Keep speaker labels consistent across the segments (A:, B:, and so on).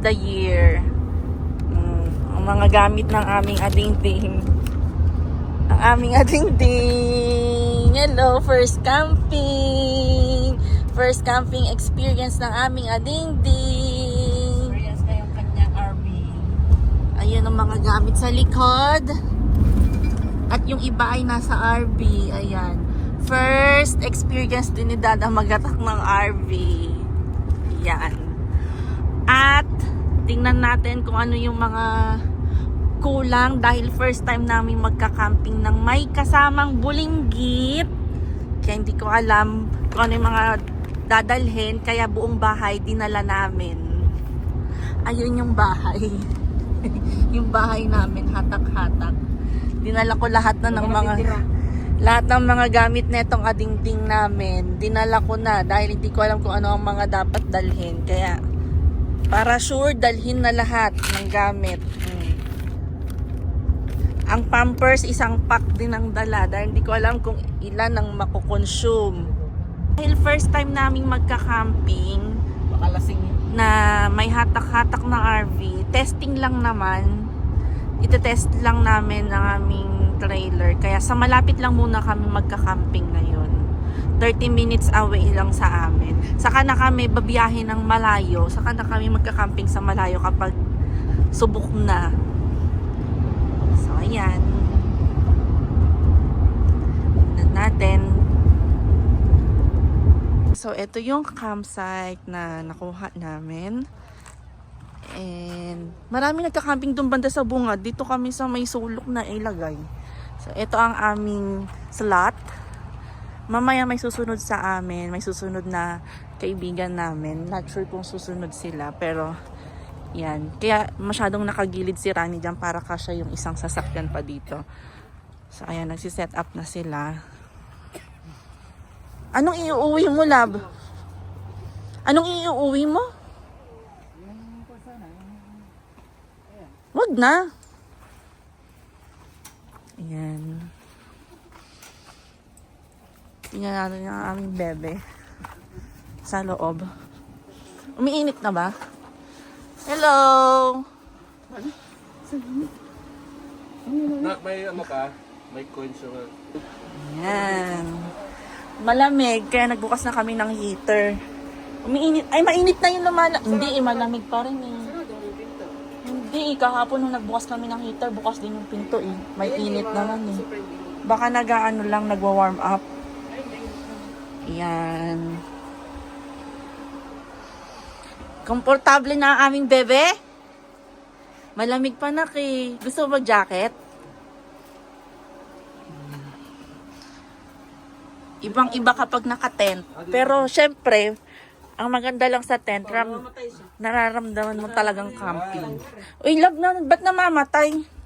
A: the year. Ang mga gamit ng aming adingding. Ang aming adingding. Hello, first camping. First camping experience ng aming adingding.
B: Experience na yung kanyang RV.
A: Ayan ang mga gamit sa likod. At yung iba ay nasa RV. Ayan. First experience din ni Dada magatak ng RV. Ayan. At tingnan natin kung ano yung mga kulang dahil first time namin magka-camping ng may kasamang bulinggit. Kaya hindi ko alam kung ano yung mga dadalhin, kaya buong bahay dinala namin. Ayun yung bahay. Yung bahay namin, hatak-hatak. Dinala ko lahat na ng mga gamit netong adingding namin. Dinala ko na dahil hindi ko alam kung ano ang mga dapat dalhin. Kaya para sure dalhin na lahat ng gamit. Ang Pampers isang pack din ang dala dahil hindi ko alam kung ilan ang makukonsume. Dahil first time naming magka-camping,
B: Baka lasing yun.
A: na may hatak-hatak na RV, testing lang naman. Ito-test lang namin ang aming trailer. Kaya sa malapit lang muna kami magka-camping ngayon. 30 minutes away lang sa amin. Saka na kami babiyahe ng malayo. Saka na kami magka-camping sa malayo kapag subok na. So, ayan. Tignan natin. So, ito yung campsite na nakuha namin. And marami nagka-camping doon banda sa bungad. Dito kami sa may sulok na ilagay. So, ito ang aming slot. Mamaya may susunod sa amin. May susunod na kaibigan namin. Not sure kung susunod sila. Pero, yan. Kaya masyadong nakagilid si Rani dyan para kasya yung isang sasakyan pa dito. So, ayan. Nagsiset up na sila. Anong iuuwi mo, love? Anong iuuwi mo? Wag na. Ayan. Tingnan natin yung aming bebe. Sa loob. Umiinit na ba? Hello!
C: May ano ka? May coins yung...
A: Ayan. Malamig, kaya nagbukas na kami ng heater. Umiinit. Ay, mainit na yung Hindi, malamig pa rin eh. Hindi, kahapon nung nagbukas kami ng heater, bukas din yung pinto eh. May init naman eh. Baka nag-ano lang, nagwa-warm up. Ayan. Komportable na ang aming bebe? Malamig pa na eh. Gusto mo mag-jacket? Ibang-iba kapag naka-tent. Pero syempre, ang maganda lang sa tent, nararamdaman mo talagang camping. Uy, love na, ba't namamatay?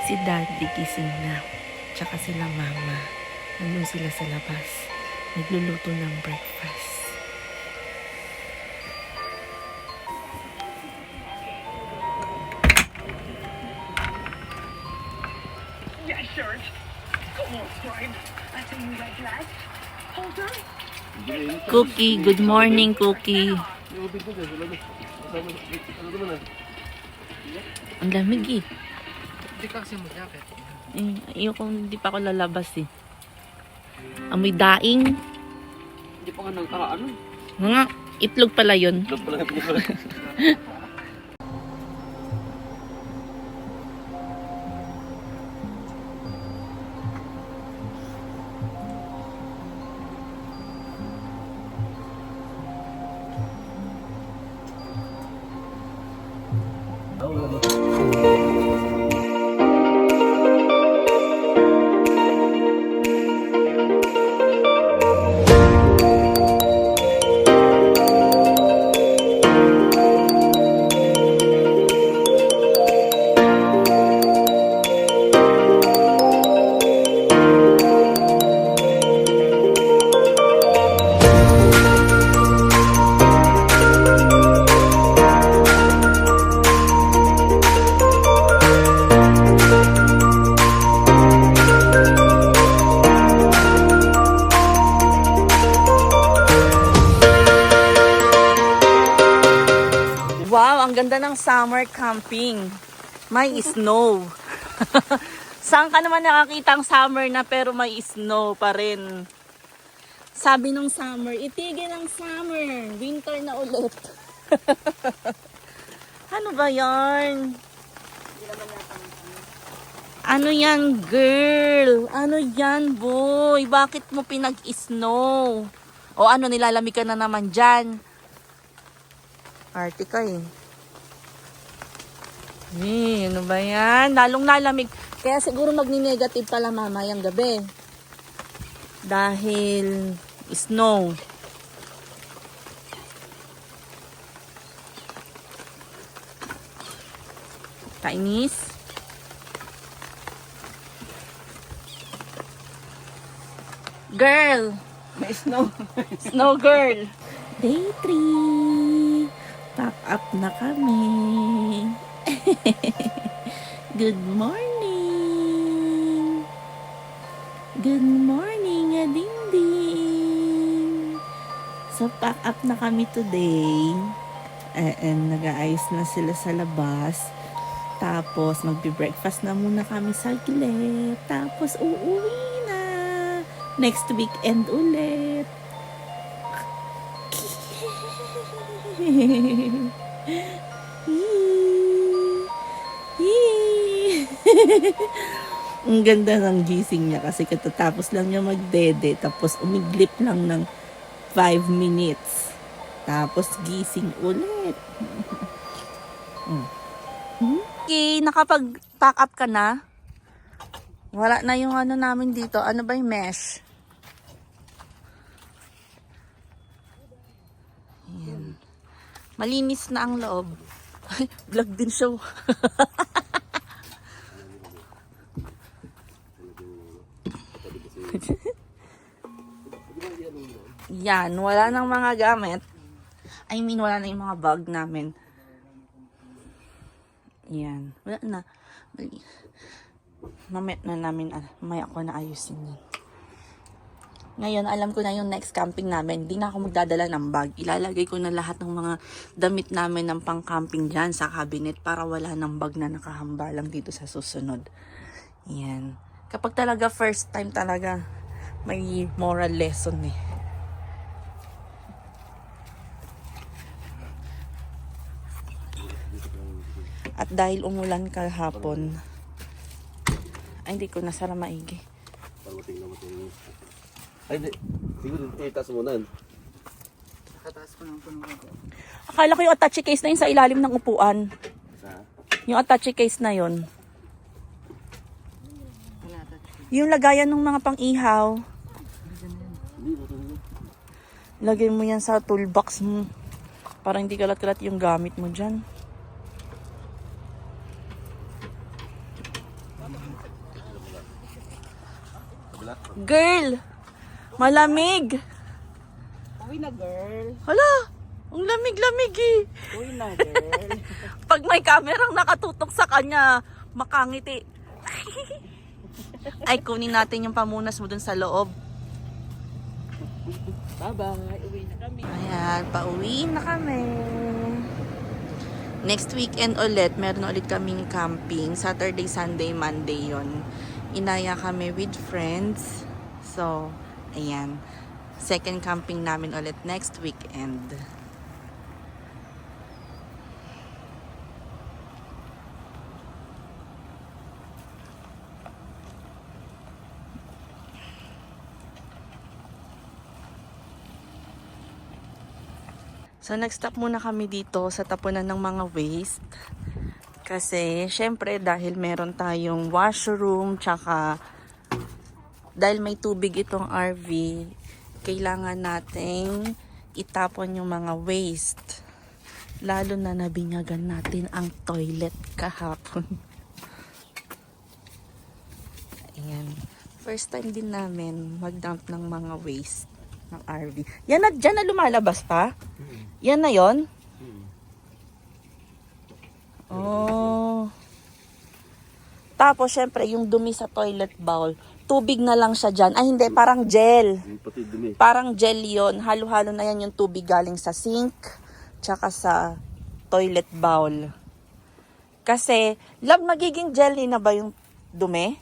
A: Si Daddy gising na. Tsaka sila Mama. Nandun sila sa labas. Nagluluto ng breakfast.
D: Yeah, shirt. Come on, Stride. I think you like last. Holder?
A: Cookie, good morning, Cookie.
C: Yung ubig ko dyan, wala na. Ano naman na?
A: Ang lamig eh.
B: Hindi ka kasi mag-jacket.
A: Ayoko, hindi pa ako lalabas eh. Amoy daing.
B: Hindi pa nga ano.
A: Mga itlog pala yun.
C: Love pala yung pala.
A: Wow, ang ganda ng summer camping. May snow. Saan ka naman nakakita ang summer na pero may snow pa rin? Sabi nung summer, itigil ang summer. Winter na ulit. Ano ba yarn? Ano yan, girl? Ano yan, boy? Bakit mo pinag-snow? O ano, nilalamig ka na naman dyan? Arte ka eh. Ano ba yan? Lalong nalamig. Kaya siguro magni-negative pala mamayang gabi. Dahil snow. Kainis. Girl.
B: May snow.
A: Snow girl. Day 3. Pack up na kami. Good morning. Good morning, Adingding. So, pack up na kami today. And nag-aayos na sila sa labas. Tapos, magbe-breakfast na muna kami saglit. Tapos, uuwi na. Next weekend ulit. Ang ganda ng gising niya kasi katatapos lang niya magdede tapos umiglip lang ng 5 minutes tapos gising ulit. Okay, nakapag-pack up ka na? Wala na yung ano namin dito. Ano ba yung mesh? Ayan. Malinis na ang loob. Vlog din siya. Yan, wala nang mga gamit. I mean, wala na yung mga bag namin. Yan, wala na. Mamaya na namin, mamaya ko na ayusin yan. Ngayon, alam ko na yung next camping namin. Hindi na ako magdadala ng bag. Ilalagay ko na lahat ng mga damit namin ng pang-camping dyan sa cabinet para wala ng bag na nakahamba lang dito sa susunod. Yan. Kapag talaga first time talaga, may moral lesson eh. At dahil umulan kahapon, ay hindi ko nasara maigi.
C: Ay, di. Siguro itaas mo na.
B: Nakataas ko ng puno ko.
A: Akala ko yung attache case na yun sa ilalim ng upuan. Yung attache case na yun. Yung lagayan ng mga pang-ihaw. Lagay mo yan sa toolbox mo. Para hindi kalat-kalat yung gamit mo dyan. Girl! Malamig!
B: Uwi na, girl.
A: Hala! Ang lamig-lamig eh.
B: Uwi na, girl.
A: Pag may kamerang nakatutok sa kanya, makangiti. Ay, kunin natin yung pamunas mo dun sa loob.
B: Bye-bye. Uwi na kami.
A: Ayan, pauwi na kami. Next weekend ulit, meron ulit kaming camping. Saturday, Sunday, Monday yon. Inaya kami with friends. So, ayan. Second camping namin ulit next weekend. So, nag-stop muna kami dito sa tapunan ng mga waste. Kasi, syempre, dahil meron tayong washroom, tsaka dahil may tubig itong RV, kailangan nating itapon yung mga waste. Lalo na nabinyagan natin ang toilet kahapon. Ayan. First time din namin mag-dump ng mga waste ng RV. Yan na, dyan na lumalabas pa? Yan na yon. Oh. Tapos, syempre, yung dumi sa toilet bowl, tubig na lang siya dyan. Ay, hindi, parang gel.
C: Pati dumi.
A: Parang gel yon. Halo-halo na yan yung tubig galing sa sink, tsaka sa toilet bowl. Kasi, love, magiging jelly na ba yung dumi?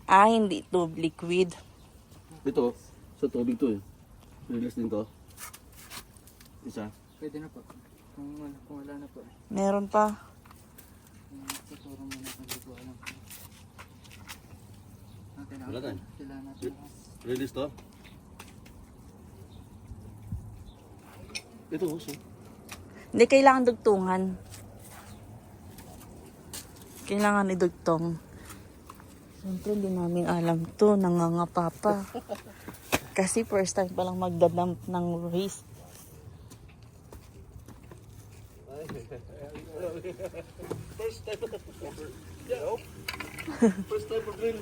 A: Ah, hindi ito liquid.
C: Ito, sa tubig to eh. Release din to. Isa.
B: Pwede na po. Kung wala na po.
A: Meron pa.
B: Tuturo mo na kung di ko alam.
C: Wala tayo.
B: Kailangan natin.
C: Release to. Ito, so.
A: Hindi kailangan dugtungan. Kailangan idugtong. Siyempre, hindi namin alam to. Nangangapa pa. Kasi first time palang magdadump ng waste.
C: First time. Yeah, oh. First time for drill.